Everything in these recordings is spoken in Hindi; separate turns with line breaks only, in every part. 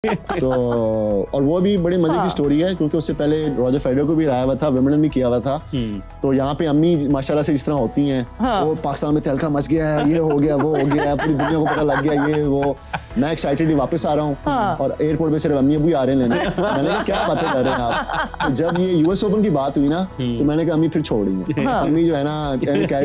तो और वो भी बड़ी मजे की स्टोरी है क्योंकि उससे पहले रॉजर फेडरर को भी हराया हुआ था, विंबलडन भी किया हुआ था। तो यहाँ पे अम्मी माशाल्लाह से जिस तरह होती हैं, वो पाकिस्तान में तहलका मच गया है, ये हो गया वो हो गया है, पूरी दुनिया को पता लग गया ये वो। मैं एक्साइटेड वापस आ रहा हूँ और एयरपोर्ट पे सिर्फ अम्मी अबू आ रहे हैं लेने। मैंने कहा क्या बातें कर रहे हैं आप। तो जब ये यूएस ओपन की बात हुई ना तो मैंने कहा अम्मी फिर छोड़ रही है। अम्मी जो है ना अभी भी कह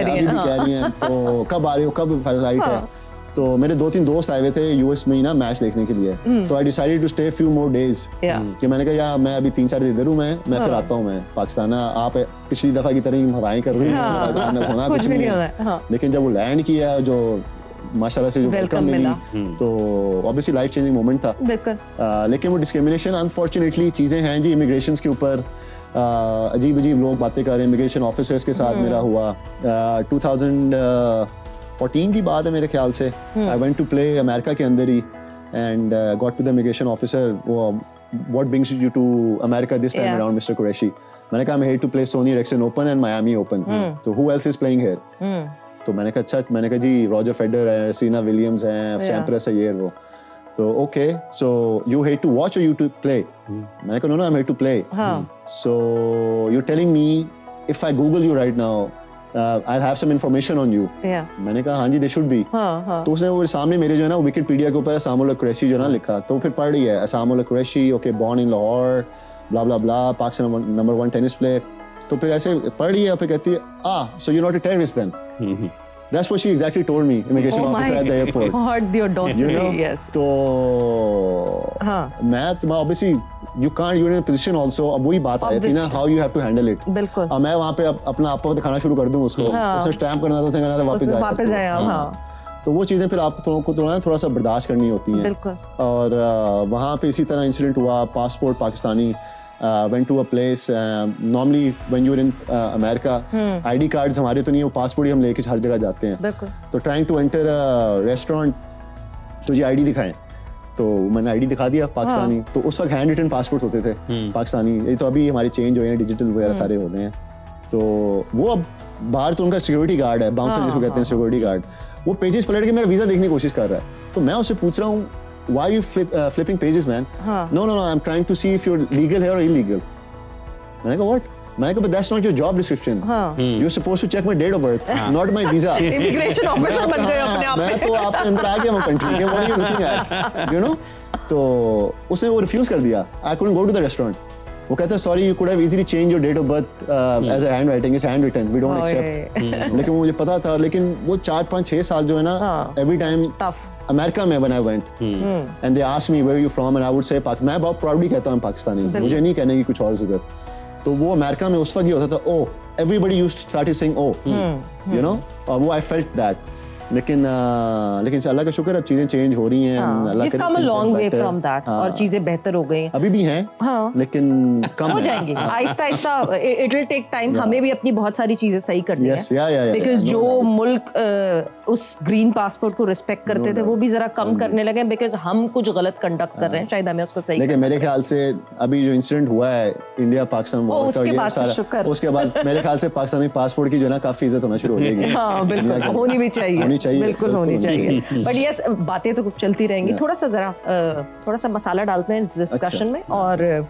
रही है तो कब आ रही हो, कब फ्लाइट है। तो मेरे 2-3 दोस्त आए हुए थे यूएस में ही ना मैच देखने के लिए। तो I decided to stay few more days कि मैंने कहा यार मैं अभी 3-4 दिन इधर हूँ, मैं फिर आता हूँ मैं पाकिस्तान। आप पिछली दफा की तरह ही हवाएं कर रही हैं, होना कुछ नहीं है। लेकिन जब वो लैंड किया जो माशाल्लाह से जो वेलकम मिली तो ऑब्वियसली लाइफ चेंजिंग मोमेंट था। लेकिन वो डिस्क्रिमिनेशन अनफॉर्चुनेटली चीजें हैं जी इमिग्रेशन के ऊपर। अजीब अजीब लोग बातें कर रहे हैं। इमिग्रेशन ऑफिसर्स के साथ मेरा हुआ 2014 की बात है मेरे ख्याल से। I went to play America के अंदर ही and got to the immigration officer, what brings you to America this time around mister Qureshi. मैंने कहा I am here to play Sony Ericsson open and Miami open, तो who else is playing here. तो मैंने कहा अच्छा, मैंने कहा जी रॉजर फेडरर है, सीना विलियम्स हैं, सैम्प्रस है, ये वो। तो okay so you hate to watch और यू टू प्ले। मैंने कहा no no I am here to play. So you telling me if I Google you right now I'll have some information on you. मैंने कहा हाँ जी they should be. तो उसने वो सामने मेरे जो है ना विकिपीडिया के ऊपर असामुल्लाह कुरैशी जो है ना लिखा, तो फिर पढ़ रही है Asamullah Qureshi, okay born in Lahore, blah blah blah, Pakistan number 1 tennis player. तो फिर ऐसे पढ़ रही है और फिर कहती है so you're not a terrorist then. That's what she exactly told me, immigration officer at the airport.
God, the audacity, yes.
तो मैं obviously you can't, you're in a position also. अब वही बात आई थी ना, how you have to handle it.
बिल्कुल।
अब मैं वहाँ पे अपना आपको दिखाना शुरू कर दूँ उसको, उसे स्टैम्प करना था, उसने कहना था वापस जाए। तो वो चीज़ें फिर आपको थोड़ा सा बर्दाश्त करनी होती हैं।
बिल्कुल।
और वहाँ पे इसी तरह इंसिडेंट हुआ, passport Pakistani, went to a place, normally when you're in America, ID cards हमारे तो नहीं है, वो पासपोर्ट ही हम लेके हर जगह जाते हैं। तो trying to enter a restaurant, तो जी ID दिखाएं, तो मैंने ID दिखा दिया पाकिस्तानी। तो उस वक्त हैंड रिटन पासपोर्ट होते थे पाकिस्तानी, ये तो अभी हमारे चेंज हुए हैं, डिजिटल वगैरह सारे हो गए हैं। तो वो अब बाहर तो उनका सिक्योरिटी गार्ड है, बाउंसर जिसको कहते हैं सिक्योरिटी गार्ड, वो पेजेस पलट के मेरा वीजा देखने की कोशिश कर रहा है। तो मैं उससे पूछ रहा हूँ why are you flipping pages man? No I'm trying to see if you're legal here or illegal. मैंने कहा what? मैंने कहा but that's not your job description. You're supposed to check my date of birth, not my visa.
Immigration officer बन गए अपने आप में।
मैं तो आपके अंदर आ गया वो कंट्री के, what are you looking at? You know? तो उसने वो रिफ्यूज कर दिया। I couldn't go to the restaurant. वो कहता है sorry you could have easily changed your date of birth as a handwriting, it's handwritten, we don't accept. लेकिन मुझे पता था, लेकिन वो 4-5-6 साल जो है ना every time अमेरिका में when I went and they asked me where you from and I would say Pakistan, मैं बहुत proudly कहता हूँ पाकिस्तानी, मुझे नहीं कहने की कुछ और जरूरत। तो वो अमेरिका में उस वक्त ये होता था oh everybody used to start saying oh you know, और वो I felt that। लेकिन अल्लाह का शुक्र अब चीजें चेंज हो रही हैं। अल्लाह
We've come a long way from that और चीजें बेहतर हो गई हैं।
अभी भी हैं लेकिन कम
हो जाएंगी Aahista Aahista. It will take time। हमें भी अपनी बहुत सारी चीजें सही करनी है बिकॉज जो मुल्क उस ग्रीन पासपोर्ट को रिस्पेक्ट करते थे वो भी जरा कम करने लगे बिकॉज हम कुछ गलत कंडक्ट कर रहे हैं, शायद हमें उसको सही।
लेकिन मेरे ख्याल से अभी जो इंसिडेंट हुआ है इंडिया पाकिस्तान उसके बाद मेरे ख्याल से पाकिस्तानी पासपोर्ट की जो है ना काफी इज्जत होना शुरू हो जाएगी।
हाँ बिल्कुल, होनी भी चाहिए, बिल्कुल होनी चाहिए। बट यस बातें तो चलती रहेंगी। थोड़ा सा मसाला डालते हैं इस डिस्कशन में और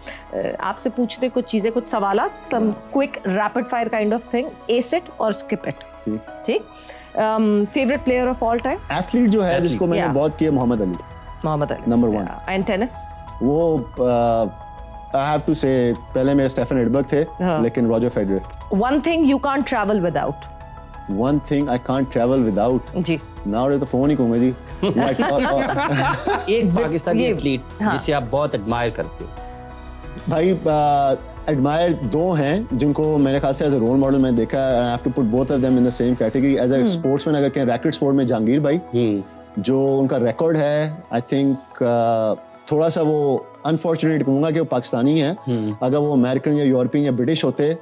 आपसे पूछते कुछ चीजें, कुछ सवालात, some quick rapid fire kind of thing, ace it और स्किप इट। ठीक। Favourite player of all time?
Athlete जो है जिसको मैंने बहुत किया, Muhammad Ali number 1।
And tennis?
वो I have to say पहले मेरे स्टेफन एडबर्ग थे लेकिन Roger Federer.
One thing you can't travel without?
One thing I can't travel without? जी ना तो फोन ही कहूँगा जी।
एक पाकिस्तानी एथलीट जिसे आप बहुत एडमायर करते हो?
भाई एडमायर 2 हैं जिनको मेरे ख्याल से एज अ रोल मॉडल मैंने देखा है। I have to put both of them in the same category. As a sportsman अगर कहें रैकेट स्पोर्ट में जहांगीर भाई, जो उनका रिकॉर्ड है, आई थिंक थोड़ा सा वो अनफॉर्चुनेट कहूँगा कि वो पाकिस्तानी है। अगर वो अमेरिकन या यूरोपियन या ब्रिटिश होते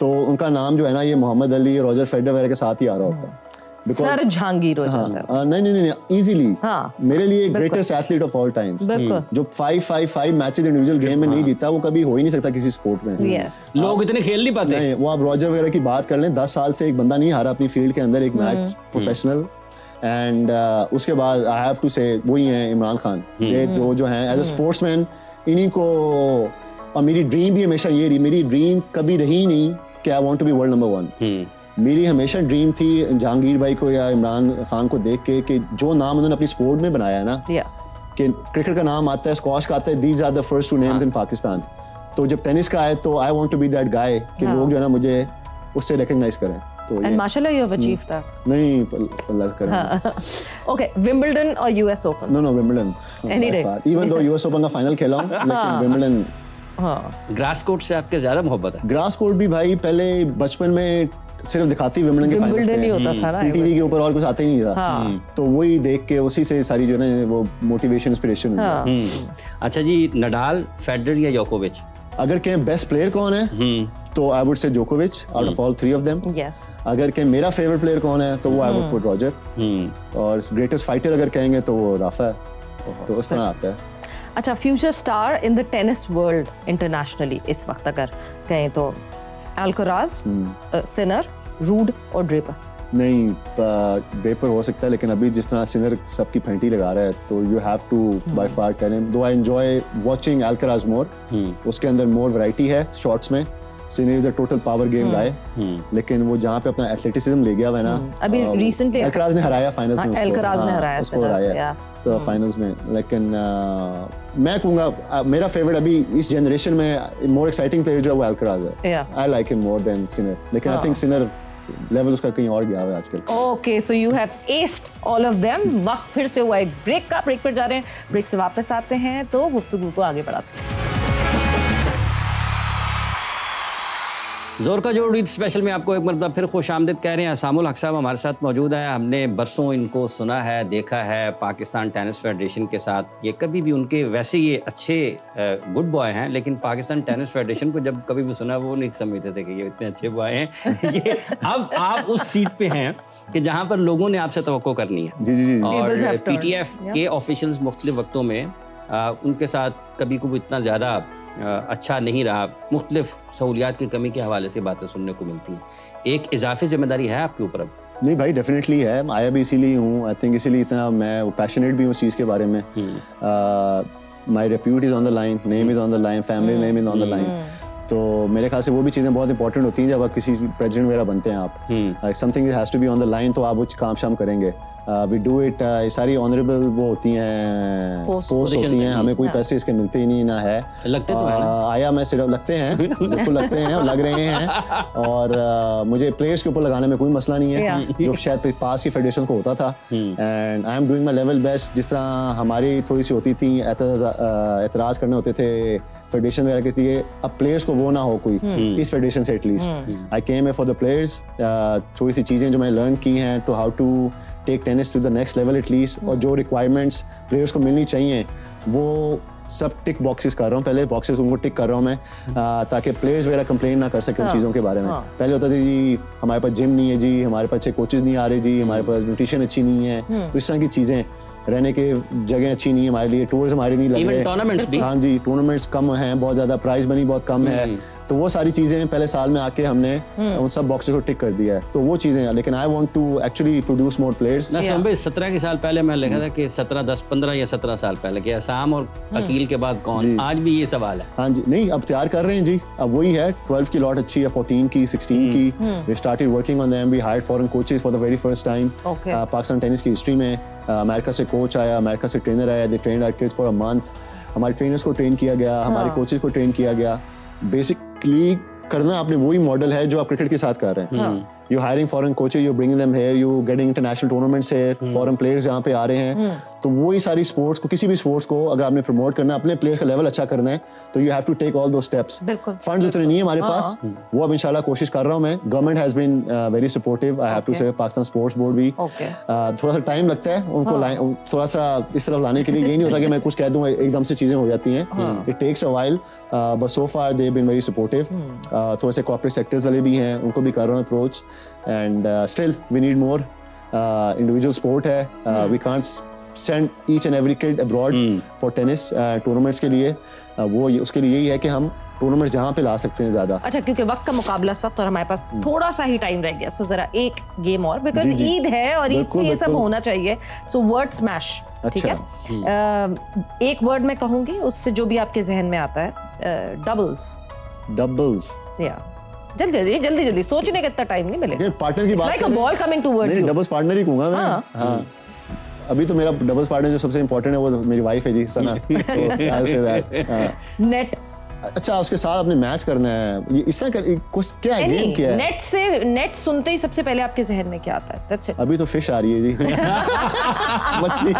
तो उनका नाम जो है ना ये मोहम्मद अली, रॉजर फेडरर वगैरह के साथ ही आ रहा होता।
सर जहांगीर हो जाता है।
नहीं इजीली मेरे लिए greatest athlete of all times, जो 5 मैचेस इंडिविजुअल गेम में नहीं जीता वो कभी हो ही नहीं सकता किसी स्पोर्ट में।
लोग इतने खेल नहीं पाते।
वो आप रॉजर वगैरह की बात कर लें, 10 साल से एक बंदा नहीं हारा अपनी फील्ड के अंदर एक मैच प्रोफेशनल। एंड उसके बाद आई हैव टू से वही हैं इमरान खान, ये दो जो हैं एज अ स्पोर्ट्समैन, इन्हीं को। और मेरी ड्रीम भी हमेशा ये रही, मेरी ड्रीम कभी रही नहीं कि I want to be world number 1। मेरी हमेशा ड्रीम थी जहांगीर भाई को या इमरान खान को देख के कि जो नाम उन्होंने अपनी स्पोर्ट में बनाया है ना, कि क्रिकेट का नाम आता है, स्क्वाश का आता है, these are the first two names in Pakistan. तो जब टेनिस का आए तो I want to be that guy कि लोग जो है ना मुझे उससे रिकॉग्नाइज करें। तो
एंड माशाल्लाह यू हैव अचीव्ड दैट।
नहीं अल्लाह करे।
ओके, विंबलडन और US Open?
No Wimbledon any day, even though US Open का फाइनल खेला हूं, लेकिन विंबलडन।
ग्रास कोर्ट से आपके ज्यादा मोहब्बत है?
ग्रास कोर्ट भी भाई पहले बचपन में सिर्फ दिखाती विंबलडन के फाइनल्स
ही होता था ना,
टीवी के ऊपर और कुछ आता ही नहीं था। तो वही देख के उसी से सारी जो है ना वो मोटिवेशन इंस्पिरेशन हुई।
अच्छा जी, नडाल, फेडरर या जोकोविच?
अगर कहें बेस्ट प्लेयर कौन है तो आई वुड से जोकोविच out of all three of them. अगर कहें मेरा फेवरेट प्लेयर कौन है तो वो आई वुड पुट रॉजर। और ग्रेटेस्ट फाइटर अगर कहेंगे तो वो राफा है। तो उस तरह आता है।
अच्छा, future star in the tennis world internationally इस वक्त अगर कहें तो अल्कराज, सिनर, रूड और ड्रेपर? नहीं,
ड्रेपर हो सकता है, लेकिन अभी जिस तरह सिनर सबकी फैंटी लगा रहा है तो you have to by far tell him. Though I enjoy watching Alcaraz more, उसके अंदर मोर वैरायटी है शॉट्स में। Sinner is a total power game guy, लेकिन वो जहाँ पे अपना एथलेटिसिज्म ले गया है ना,
अभी रिसेंटली
अल्कराज ने हराया फाइनल्स में,
अल्कराज ने हराया
उसको हराया तो फाइनल्स में। लेकिन मैं कहूँगा मेरा फेवरेट अभी इस जनरेशन में मोर एक्साइटिंग प्लेयर जो है वो अल्कराज है। I like him more than Sinner, लेकिन आई थिंक सिनर लेवल उसका कहीं और गया है आजकल।
Okay, so you have asked all of them. वक्त फिर से हुआ एक ब्रेक का, ब्रेक पर जा रहे हैं, ब्रेक से वापस आते हैं तो गुफ्तगू को आगे बढ़ाते हैं।
जोर का जोड़ ईद स्पेशल में आपको एक मरतबा फिर खुशामदीद कह रहे हैं। असामुल हक साहब हमारे साथ मौजूद है। हमने बरसों इनको सुना है, देखा है पाकिस्तान टेनिस फेडरेशन के साथ। ये कभी भी उनके वैसे ये अच्छे गुड बॉय हैं, लेकिन पाकिस्तान टेनिस फेडरेशन को जब कभी भी सुना वो नहीं समझते थे कि ये इतने अच्छे बॉय हैं। ये अब आप उस सीट पे हैं कि जहाँ पर लोगों ने आपसे तवक्को करनी है।
जी।
और पीटीएफ के ऑफिशियल्स मुख्तलिफ वक्तों में उनके साथ कभी को इतना ज़्यादा अच्छा नहीं रहा, मुख्तलिफ सहूलियात की कमी के हवाले से बातें सुनने को मिलती हैं। एक इजाफी जिम्मेदारी है आपके ऊपर अब?
नहीं भाई, डेफिनेटली है। आया भी इसीलिए हूँ, आई थिंक इसीलिए इतना मैं पैशनेट भी हूँ उस चीज़ के बारे में। My repute is on the line, name is on the line, family name is on the line. तो मेरे ख्याल से वो भी चीज़ें बहुत इंपॉर्टेंट होती हैं जब आप किसी प्रेसिडेंट वगैरह बनते हैं आप। Something has to be on the line, तो आप वो काम शाम करेंगे। वी डू इट, सारी ऑनरेबल वो होती हैं, पोस्ट होती हैं, हमें कोई पैसे इसके मिलते ही नहीं ना है।
लगते तो है ना?
आया मैं सिर्फ लगते हैं, बिल्कुल लगते हैं, लग रहे हैं। और मुझे प्लेयर्स के ऊपर लगाने में कोई मसला नहीं है, जो शायद पास की फेडरेशन को होता था। And I am doing my level best. जिस तरह हमारी थोड़ी सी होती थी, एतराज़ करने होते थे फेडरेशन वगैरह के लिए, अब प्लेयर्स को वो ना हो कोई इस फेडरेशन से at least. I came for the players, थोड़ी सी चीज़ें जो मैंने लर्न की हैं to how to take tennis to the next level at least. और जो रिक्वायरमेंट्स प्लेयर्स को मिलनी चाहिए वो सब टिक बॉक्सेस कर रहा हूँ, पहले बॉक्सेस उनको टिक कर रहा हूँ मैं, ताकि प्लेयर्स वगैरह कंप्लेन ना कर सके उन चीज़ों के बारे में। पहले होता था जी हमारे पास जिम नहीं है, जी हमारे पास अच्छे कोचेज नहीं आ रहे, जी हमारे पास न्यूट्रिशन अच्छी नहीं है, तो इस तरह की चीज़ें, रहने के जगह अच्छी नहीं है हमारे लिए, टूर्स हमारे नहीं लग रहे,
टूर्नामेंट्स भी,
हाँ जी टूर्नामेंट्स कम हैं बहुत ज़्यादा, प्राइस मनी बहुत कम है। तो वो सारी चीज़ें पहले साल में आके हमने उन सब बॉक्सेस को टिक कर दिया है। तो वो चीज़ें, लेकिन I want to actually produce more players.
ना भाई 17 के साल पहले मैं लिखा था कि 15 या 17 साल पहले कि असम और अकील के बाद कौन, आज भी ये सवाल है।
हाँ जी, नहीं अब तैयार कर रहे हैं जी, अब वही है 12 की लॉट अच्छी है, 14 की, 16 की। We started working on them, we hired foreign coaches for the very first time Pakistan tennis की हिस्ट्री में। अमेरिका से कोच आया, अमेरिका से ट्रेनर आया, they trained our kids for a month. हमारे ट्रेनर्स को ट्रेन किया गया, हमारे कोचेस को ट्रेन किया गया। बेसिकली करना आपने वही मॉडल है जो आप क्रिकेट के साथ कर रहे हैं। You hiring foreign coaches, you bringing them here, you getting international tournaments here, foreign players यहाँ पे आ रहे हैं। तो वही सारी स्पोर्ट्स को, किसी भी स्पोर्ट्स को अगर आपने प्रमोट करना है, अपने प्लेयर्स का लेवल अच्छा करना है, तो you have to take all those steps. Funds उतने नहीं है हमारे पास, वो अब इंशाल्लाह कोशिश कर रहा हूँ मैं। Government has been very supportive, I have to say, Pakistan sports board भी। थोड़ा सा टाइम लगता है उनको थोड़ा सा इस तरफ लाने के लिए। ये नहीं होता कि मैं कुछ कह दूँ एकदम से चीजें हो जाती हैं, it takes a while, but so far they have been very supportive. थोड़े से कॉर्पोरेट सेक्टर्स वाले भी हैं, उनको भी कर रहा हूँ approach. And still we need more, individual sport है, we can't send each and every kid abroad for tennis tournaments के लिए। वो उसके लिए यही है कि हम टूर्नामेंट जहाँ पे ला सकते हैं ज्यादा।
अच्छा, क्योंकि वक्त का मुकाबला सख्त और हमारे पास थोड़ा सा ही टाइम रह गया, सो जरा एक गेम और, बिकॉज ईद है और ईद पे ये सब होना चाहिए। सो वर्ड स्मैश, ठीक है? एक वर्ड मैं कहूंगी, उससे जो भी आपके जहन में आता है। डबल्स।
डबल्स,
या जल्दी जल्दी जल्दी, सोचने का इतना टाइम नहीं मिलेगा।
पार्टनर की बात,
like a ball coming towards you.
Doubles partner ही कहूंगा मैं। हाँ, अभी तो मेरा डबल्स पार्टनर जो सबसे इंपॉर्टेंट है वो मेरी वाइफ है जी, सना।
नेट।
अच्छा, उसके साथ अपने मैच करना है, ये इस तरह क्या गेम क्या है?
नेट से, नेट सुनते ही सबसे पहले आपके जहन में क्या आता है? That's it.
अभी तो फिश आ रही है जी। मछली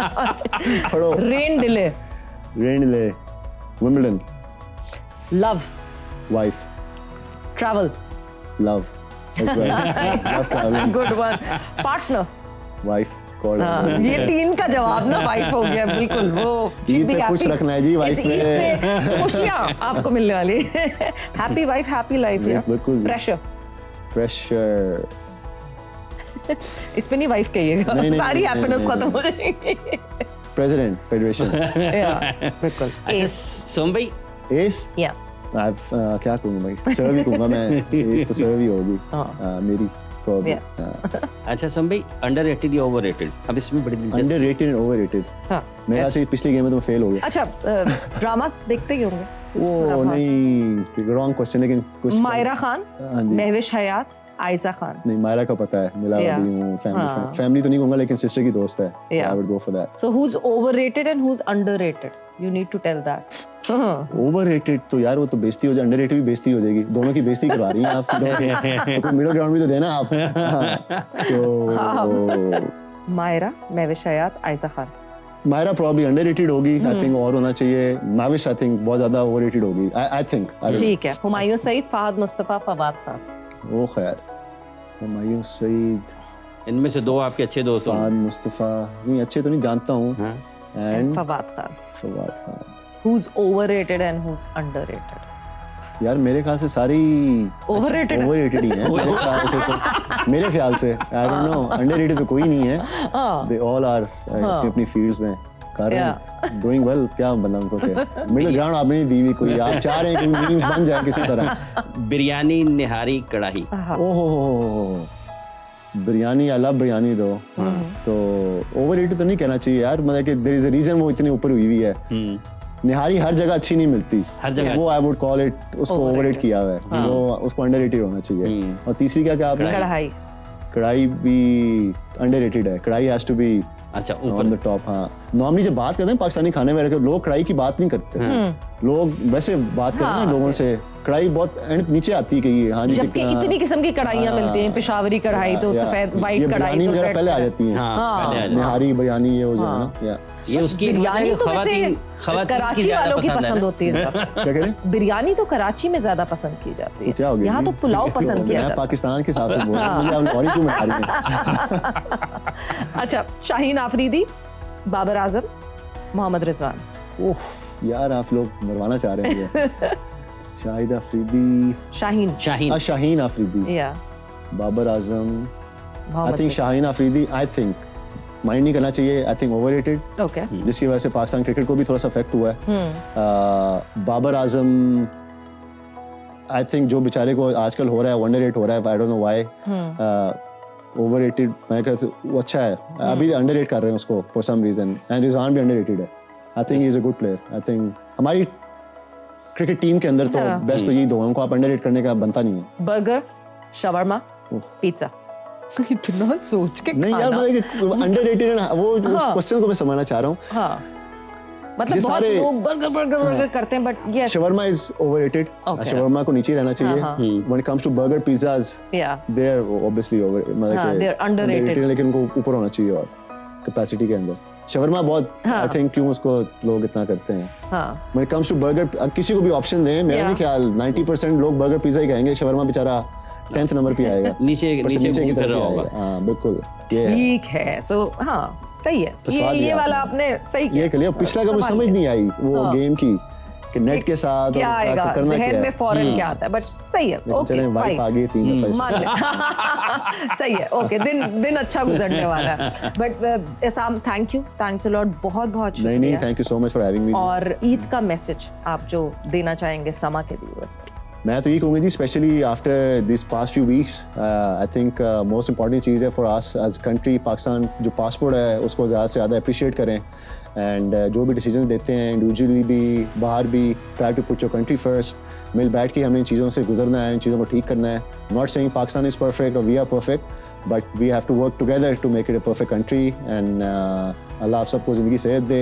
पढ़ो।
Rain delay.
Rain delay. Wimbledon.
Love.
Wife.
Travel.
Love. Love travelling.
Good one. Partner.
Wife.
ये 3 का जवाब ना वाइफ हो गया, बिल्कुल। वो
ईद पे कुछ रखना है जी वाइफ पे,
खुशियां आपको मिलने वाली। Happy wife happy life.
बिल्कुल।
प्रेशर।
प्रेशर,
इस पे नहीं वाइफ कहिएगा, सारी हैप्पीनेस खत्म हो जाएगी।
President federation.
बिल्कुल।
एस। सोम भाई।
एस।
या
क्या कहूँगा भाई, सर्व ही कहूँगा मैं। एस तो सर्व ही होगी मेरी।
अच्छा सोम भाई, अंडररेटेड या ओवररेटेड? अब इसमें बड़ी दिलचस्प।
Underrated and overrated.
हाँ,
मेरा से पिछली गेम में तो फेल हो गया।
अच्छा, ड्रामास देखते ही होंगे?
वो नहीं, रॉन्ग क्वेश्चन, लेकिन कुछ।
मायरा खान, महविश हयात, आयजा खान।
नहीं, मायरा का पता है, मिला वाली हूँ, फैमिली तो नहीं कहूँगा, लेकिन सिस्टर की दोस्त है। I would go for that.
So who's overrated and who's underrated? You need to tell that.
Overrated तो यार वो तो बेइज्जती हो जाए, अंडररेटेड भी बेइज्जती हो जाएगी, दोनों की बेइज्जती करवा रही हैं आप। तो मिडिल ग्राउंड भी तो देना आप। तो
मायरा, महविश हयात, आयजा खान।
मायरा probably underrated होगी, I think, और होना चाहिए। महविश I think बहुत ज्यादा overrated होगी, I think।
ठीक है। हुमायूं सईद, फहद मुस्तफा, फवाद खान।
ओ खैर, हुमायूं सईद।
इनमें से 2 आपके अच्छे दोस्त हैं।
फहद मुस्तफा नहीं, अच्छे तो नहीं जानता हूँ।
And Fawad Khan.
Fawad Khan.
Who's overrated and who's underrated?
यार मेरे ख्याल से सारी
overrated
ही हैं। मेरे ख्याल से, I don't know, underrated तो कोई नहीं है। They all are अपनी फील्ड्स में कर रहे हैं, doing well। क्या बंदा उनको क्या, मिडिल ग्राउंड आपने नहीं दी हुई कोई, आप चाह रहे हैं कि मीम्स बन जाए किसी तरह।
बिरयानी, निहारी, कढ़ाई।
ओहो, बिरयानी, आई लव बिरयानी दो। तो ओवररेटेड तो नहीं कहना चाहिए यार, मतलब कि देयर इज अ रीजन वो इतनी ऊपर हुई है। निहारी हर जगह अच्छी नहीं मिलती,
हर जगह
वो आई वुड कॉल इट, उसको ओवररेट किया हुआ है, वो उसको अंडररेटेड होना चाहिए। और तीसरी क्या आपने?
कढ़ाई।
कढ़ाई भी अंडररेटेड है, कढ़ाई हैज टू बी
अच्छा
ऑन द टॉप। हाँ, नॉर्मली जब बात करते हैं पाकिस्तानी खाने में लोग कढ़ाई की बात नहीं करते, लोग वैसे बात करते हैं लोगों से, कढ़ाई बहुत नीचे आती है कि हाँ जी,
जबकि इतनी किस्म की कढ़ाइयाँ मिलती हैं, पेशावरी कढ़ाई तो सफेद वाइट कढ़ाई तो
पहले आ जाती है, निहारी बिरयानी ये हो जाए ना,
ये उसकी
बिरयानी तो वैसे कराची वालों की पसंद होती है।
क्या कह रहे?
बिरयानी तो कराची में ज्यादा पसंद की जाती है,
तो क्या हो गया?
यहाँ तो पुलाव पसंद किया जाता है।
पाकिस्तान के हिसाब से बोल रहा हूं, मुझे आप और क्यों बता रही हैं?
अच्छा, शाहीन आफरीदी, बाबर आजम, मोहम्मद रिजवान।
ओह यार, आप लोग मरवाना चाह रहे हैं। शाहिद आफरीदी, शाहीन आफरीदी,
या
Babar Azam, I think Shaheen Afridi, I think mind नहीं करना चाहिए, आई थिंक ओवररेटेड।
ओके,
जिसकी वजह से पाकिस्तान क्रिकेट को भी थोड़ा सा इफेक्ट हुआ है। बाबर आजम, आई थिंक जो बेचारे को आजकल हो रहा है, अंडररेटेड हो रहा है, I don't know why. Overrated मैं कहता हूं वो अच्छा है, अभी अंडररेट कर रहे हैं उसको for some reason. And Rizwan भी अंडररेटेड है, I think he is a good player. I think हमारी क्रिकेट टीम के अंदर तो बेस्ट तो यही दो हैं, उनको आप अंडररेट करने का बनता नहीं है।
Burger, shawarma, pizza. इतना सोच के
नहीं यार, मतलब अंडररेटेड है वो उस क्वेश्चन को मैं समझना चाह रहा हूँ।
हाँ, मतलब बहुत लोग बर्गर करते हैं, but yes,
shawarma is overrated. Shawarma को नीचे रहना चाहिए। When it comes to burger, pizzas, they are obviously over, मतलब
दे आर अंडररेटेड,
लेकिन उनको ऊपर होना चाहिए और कैपेसिटी के अंदर। शवरमा बहुत, आई थिंक क्यों उसको लोग इतना करते हैं। When it comes to burger, किसी को भी ऑप्शन दें, मेरा नहीं ख्याल 90% लोग बर्गर पिज़्ज़ा ही कहेंगे, शवरमा बेचारा 10th नंबर पे आएगा,
नीचे की तरफ होगा।
हाँ बिल्कुल,
ठीक है। सो हाँ, सही है, ये वाला आपने सही किया।
ये कर लिया। पिछला का मुझे समझ नहीं आई वो गेम की, कि नेट के साथ
क्या आएगा
करना क्या
जहन में फौरन क्या आता है, बट सही है। ओके
चलें, वाइफ आ गई 3 दफा
मान ले सही है। ओके, दिन अच्छा गुजरने वाला है। बट इसाम, थैंक्स अ लॉट, बहुत शुक्रिया।
नहीं, thank you so much for having me.
और ईद का मैसेज आप जो देना चाहेंगे समा के व्यूअर्स को?
मैं तो ये कहूँगा जी, specially after this past few weeks, I think most important चीज़ है for us as country, Pakistan जो पासपोर्ट है उसको ज़्यादा से ज़्यादा अप्रिशिएट करें। एंड जो भी डिसीजन देते हैं इंडिविजुअली भी बाहर भी, try to put your country first. मिल बैठ के हमने इन चीज़ों से गुजरना है, इन चीज़ों को ठीक करना है। Not saying Pakistan is perfect और we are perfect, but we have to work together to make it a perfect country. And Allah आप सबको ज़िंदगी सेहत दे।